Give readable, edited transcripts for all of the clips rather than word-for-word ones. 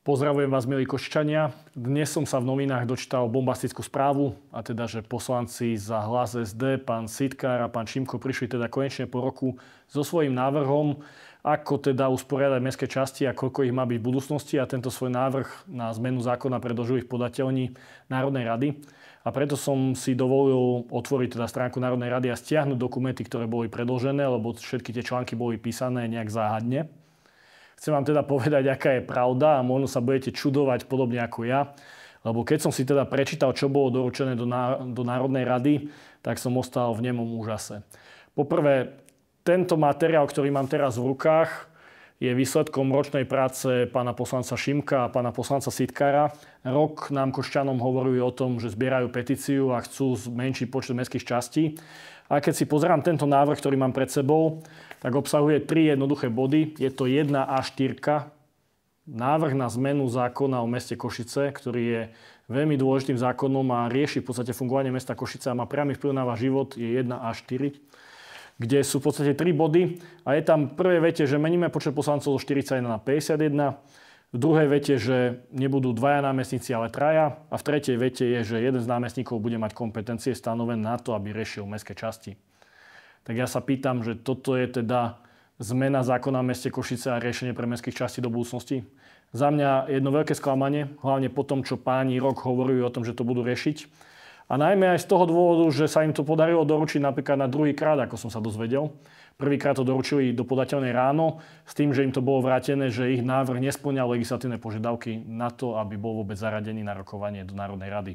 Pozdravujem vás, milí Košičania. Dnes som sa v novinách dočítal bombastickú správu, a teda, že poslanci za Hlas SD, pán Sitkár a pán Šimko prišli teda konečne po roku so svojím návrhom, ako teda usporiadať mestské časti a koľko ich má byť v budúcnosti, a tento svoj návrh na zmenu zákona predložili v podateľni Národnej rady. A preto som si dovolil otvoriť teda stránku Národnej rady a stiahnuť dokumenty, ktoré boli predložené, lebo všetky tie články boli písané nejak záhadne. Chcem vám teda povedať, aká je pravda, a možno sa budete čudovať podobne ako ja. Lebo keď som si teda prečítal, čo bolo doručené do Národnej rady, tak som ostal v nemom úžase. Poprvé, tento materiál, ktorý mám teraz v rukách, je výsledkom ročnej práce pána poslanca Šimka a pána poslanca Sitkára. Rok nám Košťanom hovorili o tom, že zbierajú petíciu a chcú zmenšiť počet mestských častí. A keď si pozerám tento návrh, ktorý mám pred sebou, tak obsahuje 3 jednoduché body. Je to 1A4, návrh na zmenu zákona o meste Košice, ktorý je veľmi dôležitým zákonom a rieši v podstate fungovanie mesta Košice a má priamy vplyv na váš život, je 1A4, kde sú v podstate 3 body. A je tam v prvej vete, že meníme počet poslancov zo 41 na 51. V druhej vete, že nebudú 2 námestníci, ale 3. A v tretej vete je, že jeden z námestníkov bude mať kompetencie stanovené na to, aby riešil mestské časti. Tak ja sa pýtam, že toto je teda zmena zákona o meste Košice a riešenie pre mestských častí do budúcnosti. Za mňa jedno veľké sklamanie, hlavne po tom, čo páni rok hovorili o tom, že to budú riešiť. A najmä aj z toho dôvodu, že sa im to podarilo doručiť napríklad na druhý krát, ako som sa dozvedel. Prvýkrát to doručili do podateľnej ráno s tým, že im to bolo vrátené, že ich návrh nespĺňal legislatívne požiadavky na to, aby bol vôbec zaradený na rokovanie do Národnej rady.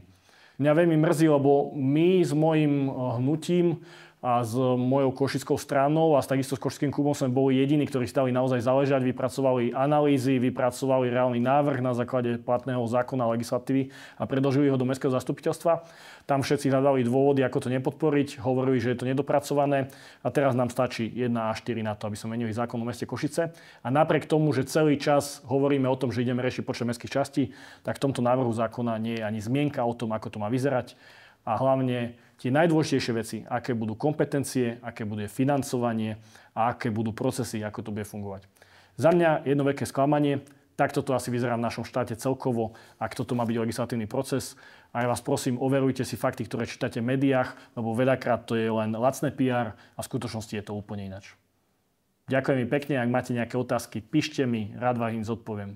Mňa veľmi mrzí, lebo my s mojím hnutím a s mojou košickou stranou a takisto s košickým klubom sme boli jediní, ktorí stali naozaj záležať, vypracovali analýzy, vypracovali reálny návrh na základe platného zákona a legislatívy a predložili ho do mestského zastupiteľstva. Tam všetci hľadali dôvody, ako to nepodporiť, hovorili, že je to nedopracované a teraz nám stačí 1A4 na to, aby sme menili zákon o meste Košice. A napriek tomu, že celý čas hovoríme o tom, že ideme riešiť počet mestských častí, tak v tomto návrhu zákona nie je ani zmienka o tom, ako to má vyzerať. A hlavne tie najdôležitejšie veci, aké budú kompetencie, aké bude financovanie a aké budú procesy, ako to bude fungovať. Za mňa jedno veľké sklamanie, takto to asi vyzerá v našom štáte celkovo, ak toto má byť legislatívny proces. A ja vás prosím, overujte si fakty, ktoré čítate v médiách, lebo veľakrát to je len lacné PR a v skutočnosti je to úplne ináč. Ďakujem mi pekne, ak máte nejaké otázky, píšte mi, rád vám ich zodpoviem.